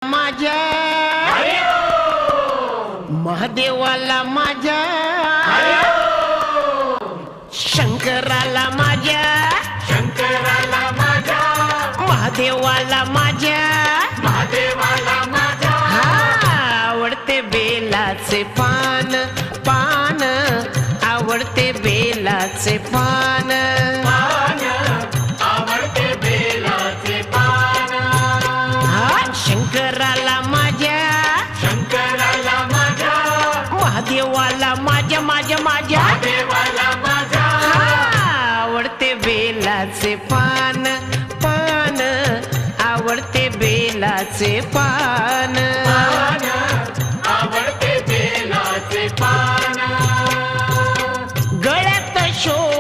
माझ्या महादेवाला माझ्या शंकराला माझ्या महादेवाला माझ्या आवडते बेलाचे पान पान आवडते बेलाचे पान शंकराला माझ्या महादेवाला माझ्या आवडते बेलाचे पान पान आवडते बेलाचे पान गळ्यात शो